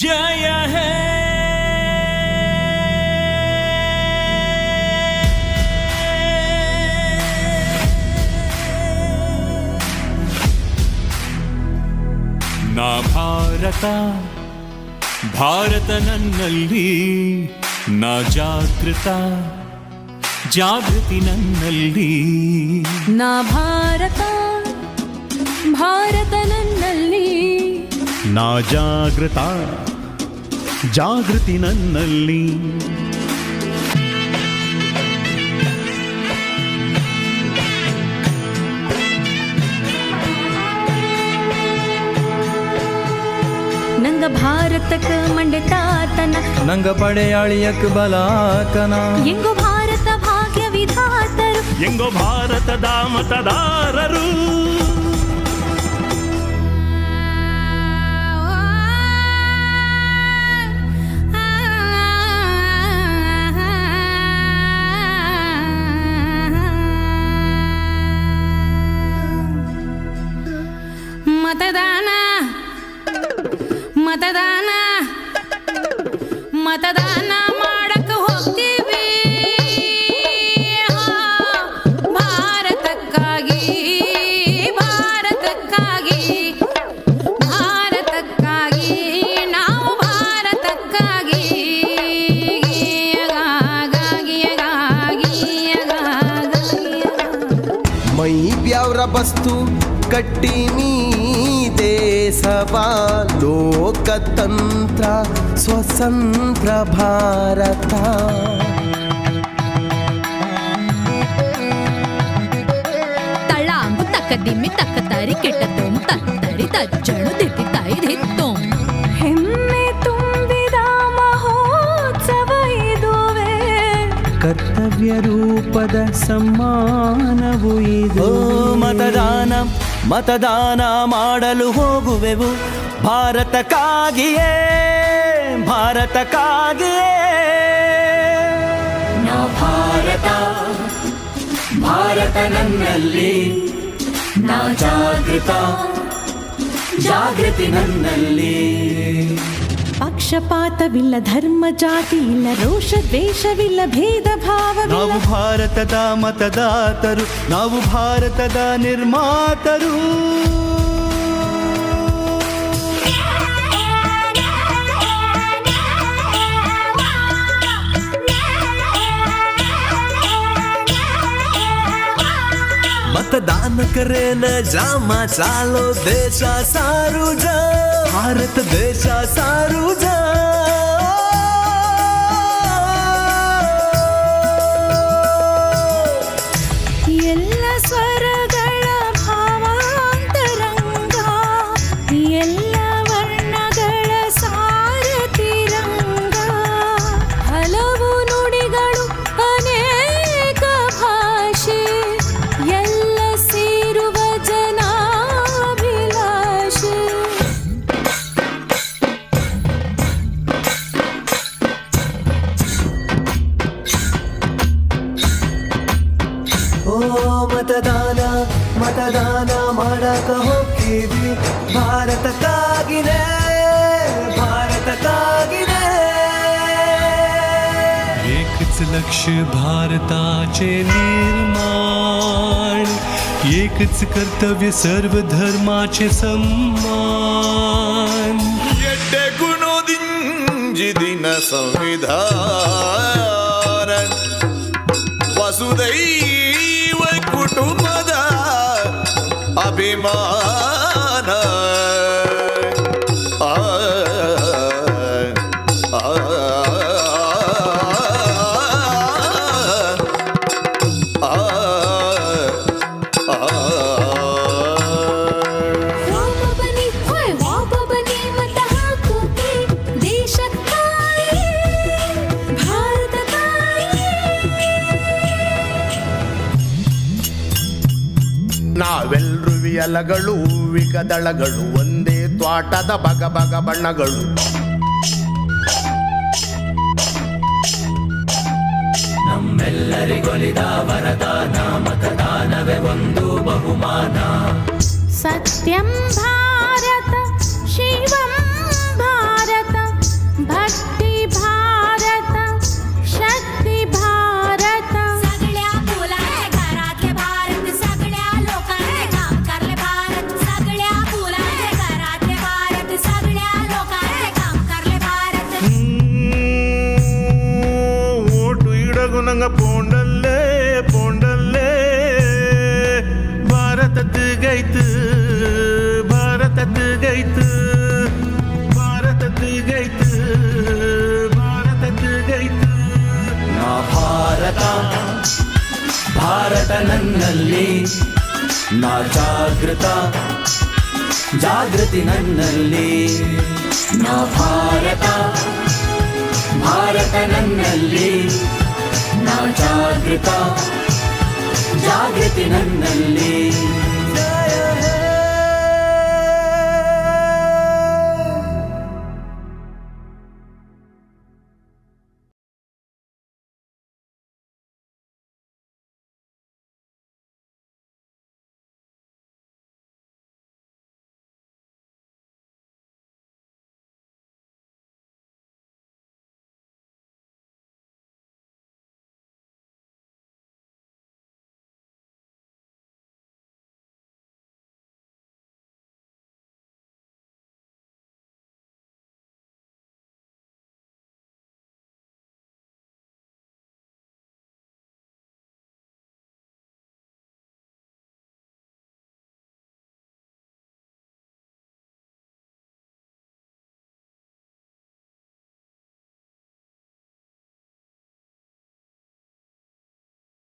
जय हे ನಾ ಭಾರತ ಭಾರತ ನನ್ನಲ್ಲಿ ನಾ ಜಾಗೃತ ಜಾಗೃತಿ ನನ್ನಲ್ಲಿ ನಾ ಭಾರತ ಭಾರತ ನನ್ನಲ್ಲಿ ನಾ ಜಾಗೃತ ಜಾಗೃತಿ ನನ್ನಲ್ಲಿ ನಂಗ ಭಾರತಕ್ಕ ಮಂಡೆತಾತನ ನಂಗ ಪಡೆಯಾಳಿಯಕ್ ಬಲಾಕನ ಎಂಗೋ ಭಾರತ ಭಾಗ್ಯ ವಿಧಾತರು ಎಂಗೋ ಭಾರತದ ಮತದಾರರು ಮತದಾನ ಮತದಾನ ಮತದಾನ ಮಾಡಕ್ಕೆ ಹೋಗ್ತೀವಿ ಭಾರತಕ್ಕಾಗಿ ಭಾರತಕ್ಕಾಗಿ ಭಾರತಕ್ಕಾಗಿ ನಾವು ಭಾರತಕ್ಕಾಗಿ ಮೈ ಬ್ಯಾವ್ರ ಬಸ್ತು ಕಟ್ಟಿನಿ ದೇಶವಾ ಲೋಕತಂತ್ರ ಸ್ವತಂತ್ರ ಭಾರತ ತಳಾಂಬು ತಕ್ಕದಿಮ್ಮಿ ತಕ್ಕತಾರಿ ಕೆಟ್ಟದೋಂ ತತ್ತರಿ ತಜ್ಜಣು ದಿತ್ತಿ ತಾಯಿ ದಿತ್ತೋಂ ಹೆಮ್ಮೆ ತುಂಬಿದ ಮಹೋತ್ಸವ ಇದುವೇ ಕರ್ತವ್ಯ ರೂಪದ ಸಮ್ಮಾನವು ಇದು ಮತದಾನ ಮತದಾನ ಮಾಡಲು ಹೋಗುವೆವು ಭಾರತಕ್ಕಾಗಿಯೇ ಭಾರತಕ್ಕಾಗಿಯೇ ನಾ ಭಾರತ ಭಾರತ ನನ್ನಲ್ಲಿ ನಾ ಜಾಗೃತ ಜಾಗೃತಿ ನನ್ನಲ್ಲಿ ಪಕ್ಷಪಾತವಿಲ್ಲ ಧರ್ಮ ಜಾತಿ ಇಲ್ಲ ರೋಷ ದ್ವೇಷವಿಲ್ಲ ಭೇದ ಭಾವವಿಲ್ಲ ನಾವು ಭಾರತದ ಮತದಾತರು ನಾವು ಭಾರತದ ನಿರ್ಮಾತರು मतदान करेन जामा चालो देशा सारू जा भारत देशा सारू जा ಎಲ್ಲ ಸ್ವರಗಳ ಭಾವಾಂತರಂಗ ಎಲ್ಲ ವರ್ಣಗಳ ಸಾರತಿರಂಗ ಹಲವು ನುಡಿಗಳು ಅನೇಕ ಭಾಷೆ ಎಲ್ಲ ಸೇರುವ ಜನಾಭಿಲಾಷೆ ಓ ಮತದಾನ ಮತದಾನ ಮಾಡಕ ಹೋಗ್ತೀವಿ ಭಾರತಕ್ಕಾಗಿನೇ ಭಾರತಕ್ಕಾಗಿನೇ एकच लक्ष्य भारताचे निर्माण एकच कर्तव्य सर्व धर्माचे सम्मान ಎಡ್ಡೆ ಗುಣದಿಂಜಿದಿನ ಸಂವಿಧಾನ ವಸುದೈವ ಕುಟುಂಬದ ಅಭಿಮಾನ ವಾಪಬನಿ ಹೋಯ್ ವಾಪಬನಿ ಮತ ಹಾಕುತ್ತಿ ದೇಶಕ್ಕಾಗಿ ಭಾರತಕ್ಕಾಗಿ ನಾವೆಲ್ರು ವಿಯಲಗಳು ವಿಕದಳಗಳು ಒಂದೇ ತ್ವಾಟದ ಬಗ ಬಗ ಬಣ್ಣಗಳು ನಮ್ಮೆಲ್ಲರಿಗೊಲಿದ ವರದಾನ ಮತದಾನವೇ ಒಂದು ಬಹುಮಾನ ಸತ್ಯಂ ಭಾರತ ಶಿವಂ ಭಾರತ ನಂಗ ಪೋಂಡಲ್ಲೇ ಪೋಂಡಲ್ಲೇ ಭಾರತದ ಗೈತು ಭಾರತದ ಗೈತು ಭಾರತದ ಗೈತು ಭಾರತದ ಗೈತು ನಾ ಭಾರತ ಭಾರತ ನನ್ನಲ್ಲಿ ನಾ ಜಾಗೃತ ಜಾಗೃತಿ ನನ್ನಲ್ಲಿ ನಾ ಭಾರತ ಭಾರತ ನನ್ನಲ್ಲಿ ನಾ ಜಾಗೃತ ಜಾಗೃತಿ ನನ್ನಲ್ಲಿ